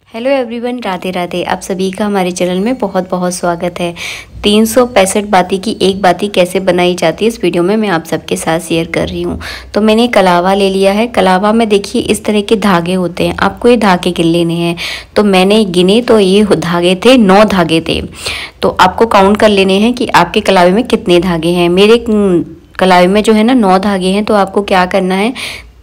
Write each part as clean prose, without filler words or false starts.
Hello everyone, Radhe Radhe. आप सभी का हमारे चैनल में बहुत बहुत स्वागत है। 365 बाती की एक बाती कैसे बनाई जाती है इस वीडियो में मैं आप सबके साथ शेयर कर रही हूँ। तो मैंने कलावा ले लिया है। कलावा में देखिए इस तरह के धागे होते हैं, आपको ये धागे गिन लेने हैं। तो मैंने गिने तो ये धागे थे 9 धागे थे। तो आपको काउंट कर लेने हैं कि आपके कलावे में कितने धागे हैं। मेरे कलावे में जो है ना 9 धागे हैं। तो आपको क्या करना है,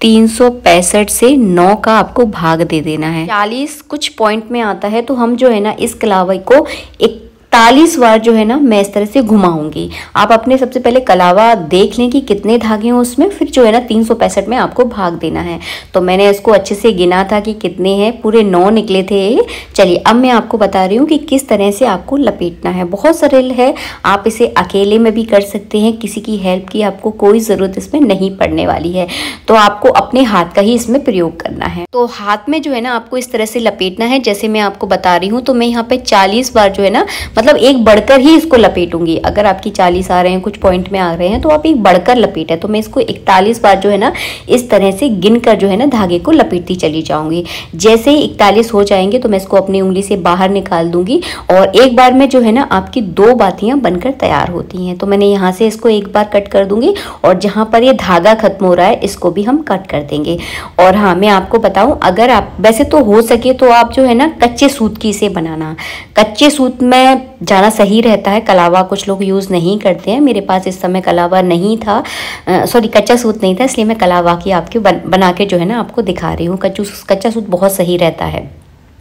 365 से 9 का आपको भाग दे देना है। 40 कुछ पॉइंट में आता है। तो हम जो है ना इस कलावे को 41 बार जो है ना मैं इस तरह से घुमाऊंगी। आप अपने सबसे पहले कलावा देख लें कि कितने धागे हैं उसमें, फिर जो है ना 365 में आपको भाग देना है। तो मैंने इसको अच्छे से गिना था कि कितने हैं, पूरे 9 निकले थे। चलिए अब मैं आपको बता रही हूँ कि किस तरह से आपको लपेटना है। बहुत सरल है, आप इसे अकेले में भी कर सकते हैं, किसी की हेल्प की आपको कोई ज़रूरत इसमें नहीं पड़ने वाली है। तो आपको अपने हाथ का ही इसमें प्रयोग करना है। तो हाथ में जो है ना आपको इस तरह से लपेटना है जैसे मैं आपको बता रही हूँ। तो मैं यहाँ पे 40 बार जो है ना मतलब एक बढ़कर ही इसको लपेटूंगी। अगर आपकी 40 आ रहे हैं, कुछ पॉइंट में आ रहे हैं, तो आप एक बढ़कर लपेटें। तो मैं इसको 41 बार जो है ना इस तरह से गिनकर जो है ना धागे को लपेटती चली जाऊंगी। जैसे ही 41 हो जाएंगे तो मैं इसको अपनी उंगली से बाहर निकाल दूंगी और एक बार में जो है ना आपकी 2 बातियां बनकर तैयार होती हैं। तो मैंने यहाँ से इसको एक बार कट कर दूंगी और जहाँ पर ये धागा खत्म हो रहा है इसको भी हम कट कर देंगे। और हाँ, मैं आपको बताऊं, अगर आप वैसे तो हो सके तो आप जो है ना कच्चे सूत की इसे बनाना। कच्चे सूत में जाना सही रहता है। कलावा कुछ लोग यूज़ नहीं करते हैं। मेरे पास इस समय कलावा नहीं था, सॉरी कच्चा सूत नहीं था, इसलिए मैं कलावा की आपके बना के जो है ना आपको दिखा रही हूँ। कच्चा सूत बहुत सही रहता है।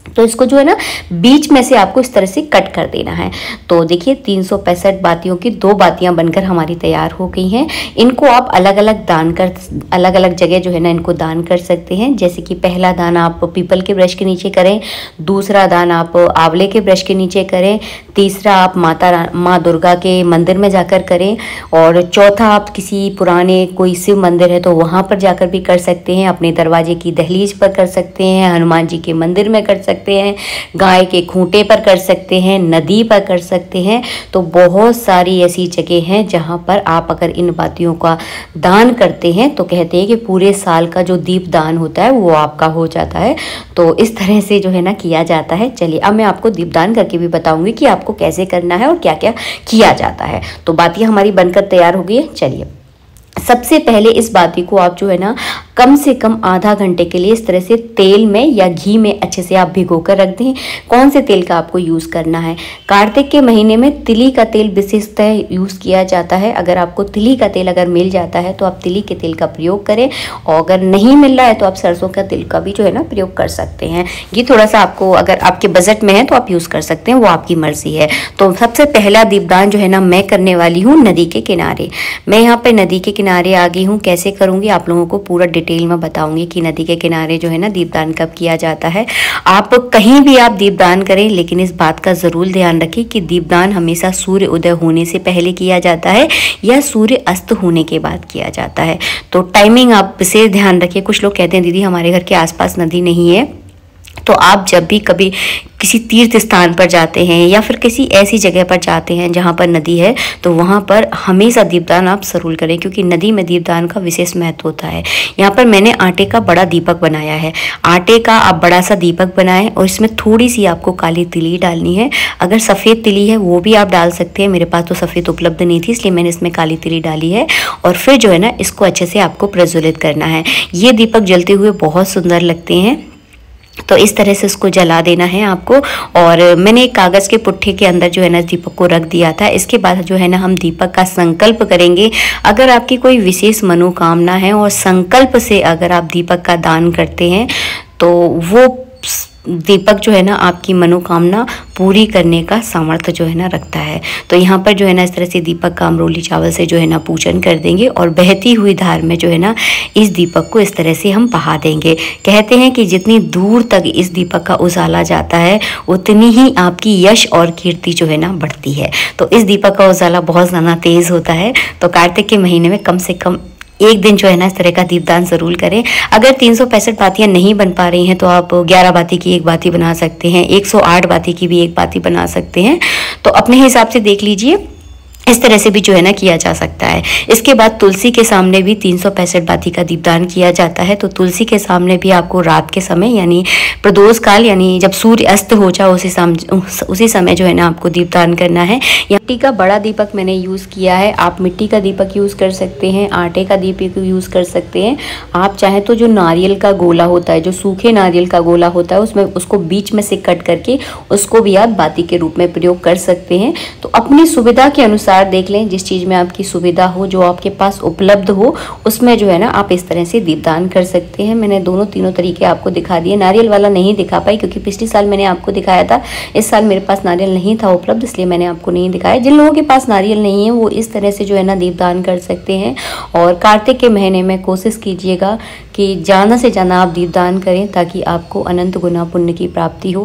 तो इसको जो है ना बीच में से आपको इस तरह से कट कर देना है। तो देखिए 365 बातियों की 2 बातियां बनकर हमारी तैयार हो गई हैं। इनको आप अलग अलग जगह जो है ना इनको दान कर सकते हैं। जैसे कि पहला दान आप पीपल के वृक्ष के नीचे करें, दूसरा दान आप आंवले के वृक्ष के नीचे करें, तीसरा आप माँ दुर्गा के मंदिर में जाकर करें, और चौथा आप किसी पुराने कोई शिव मंदिर है तो वहाँ पर जाकर भी कर सकते हैं। अपने दरवाजे की दहलीज पर कर सकते हैं, हनुमान जी के मंदिर में कर सकते हैं, गाय के खूंटे पर कर सकते हैं, नदी पर कर सकते हैं। तो बहुत सारी ऐसी जगह हैं जहां पर आप अगर इन बातियों का दान करते हैं तो कहते हैं कि पूरे साल का जो दीप दान होता है वो आपका हो जाता है। तो इस तरह से जो है ना किया जाता है। चलिए अब मैं आपको दीपदान करके भी बताऊंगी कि आपको कैसे करना है और क्या क्या किया जाता है। तो बातियां हमारी बनकर तैयार हो गई है। चलिए सबसे पहले इस बाती को आप जो है ना कम से कम आधा घंटे के लिए इस तरह से तेल में या घी में अच्छे से आप भिगो कर रख दें। कौन से तेल का आपको यूज़ करना है, कार्तिक के महीने में तिली का तेल विशेषतः यूज़ किया जाता है। अगर आपको तिली का तेल अगर मिल जाता है तो आप तिली के तेल का प्रयोग करें, और अगर नहीं मिल रहा है तो आप सरसों का तेल का भी जो है ना प्रयोग कर सकते हैं। ये थोड़ा सा आपको अगर आपके बजट में है तो आप यूज़ कर सकते हैं, वो आपकी मर्जी है। तो सबसे पहला दीपदान जो है ना मैं करने वाली हूँ नदी के किनारे। मैं यहाँ पे नदी के किनारे आ गई हूँ। कैसे करूँगी आप लोगों को पूरा डिटेल में बताऊंगी कि नदी के किनारे जो है ना दीपदान कब किया जाता है। आप कहीं भी आप दीपदान करें, लेकिन इस बात का ज़रूर ध्यान रखें कि दीपदान हमेशा सूर्य उदय होने से पहले किया जाता है या सूर्य अस्त होने के बाद किया जाता है। तो टाइमिंग आप इसे ध्यान रखिए। कुछ लोग कहते हैं दीदी हमारे घर के आसपास नदी नहीं है। तो आप जब भी कभी किसी तीर्थ स्थान पर जाते हैं या फिर किसी ऐसी जगह पर जाते हैं जहाँ पर नदी है, तो वहाँ पर हमेशा दीपदान आप ज़रूर करें, क्योंकि नदी में दीपदान का विशेष महत्व होता है। यहाँ पर मैंने आटे का बड़ा दीपक बनाया है। आटे का आप बड़ा सा दीपक बनाएं और इसमें थोड़ी सी आपको काली तिली डालनी है। अगर सफ़ेद तिली है वो भी आप डाल सकते हैं। मेरे पास तो सफ़ेद उपलब्ध नहीं थी, इसलिए मैंने इसमें काली तिली डाली है। और फिर जो है ना इसको अच्छे से आपको प्रज्वलित करना है। ये दीपक जलते हुए बहुत सुंदर लगते हैं। तो इस तरह से उसको जला देना है आपको। और मैंने एक कागज़ के पुट्ठे के अंदर जो है ना दीपक को रख दिया था। इसके बाद जो है ना हम दीपक का संकल्प करेंगे। अगर आपकी कोई विशेष मनोकामना है और संकल्प से अगर आप दीपक का दान करते हैं तो वो दीपक जो है ना आपकी मनोकामना पूरी करने का सामर्थ्य जो है ना रखता है। तो यहाँ पर जो है ना इस तरह से दीपक का अमरोली चावल से जो है ना पूजन कर देंगे और बहती हुई धार में जो है ना इस दीपक को इस तरह से हम बहा देंगे। कहते हैं कि जितनी दूर तक इस दीपक का उजाला जाता है उतनी ही आपकी यश और कीर्ति जो है ना बढ़ती है। तो इस दीपक का उजाला बहुत ज़्यादा तेज़ होता है। तो कार्तिक के महीने में कम से कम एक दिन जो है ना इस तरह का दीपदान ज़रूर करें। अगर 365 बातियाँ नहीं बन पा रही हैं तो आप 11 बाती की एक बाती बना सकते हैं, 108 बाती की भी एक बाती बना सकते हैं। तो अपने हिसाब से देख लीजिए इस तरह से भी जो है ना किया जा सकता है। इसके बाद तुलसी के सामने भी 365 बाती का दीपदान किया जाता है। तो तुलसी के सामने भी आपको रात के समय यानी प्रदोष काल यानी जब सूर्य अस्त हो जाए उसी समय जो है ना आपको दीपदान करना है। मिट्टी का बड़ा दीपक मैंने यूज़ किया है। आप मिट्टी का दीपक यूज़ कर सकते हैं, आटे का दीपक यूज़ कर सकते हैं। आप चाहें तो जो नारियल का गोला होता है, जो सूखे नारियल का गोला होता है, उसमें उसको बीच में से कट करके उसको भी आप बाती के रूप में प्रयोग कर सकते हैं। तो अपनी सुविधा के अनुसार देख लें, जिस चीज़ में आपकी सुविधा हो, जो आपके पास उपलब्ध हो, उसमें जो है ना आप इस तरह से दीपदान कर सकते हैं। मैंने तीनों तरीके आपको दिखा दिए। नारियल वाला नहीं दिखा पाई क्योंकि पिछले साल मैंने आपको दिखाया था, इस साल मेरे पास नारियल नहीं था उपलब्ध, इसलिए मैंने आपको नहीं दिखाया। जिन लोगों के पास नारियल नहीं है वो इस तरह से जो है ना दीपदान कर सकते हैं। और कार्तिक के महीने में कोशिश कीजिएगा कि ज़्यादा से ज़्यादा आप दीपदान करें ताकि आपको अनंत गुना पुण्य की प्राप्ति हो।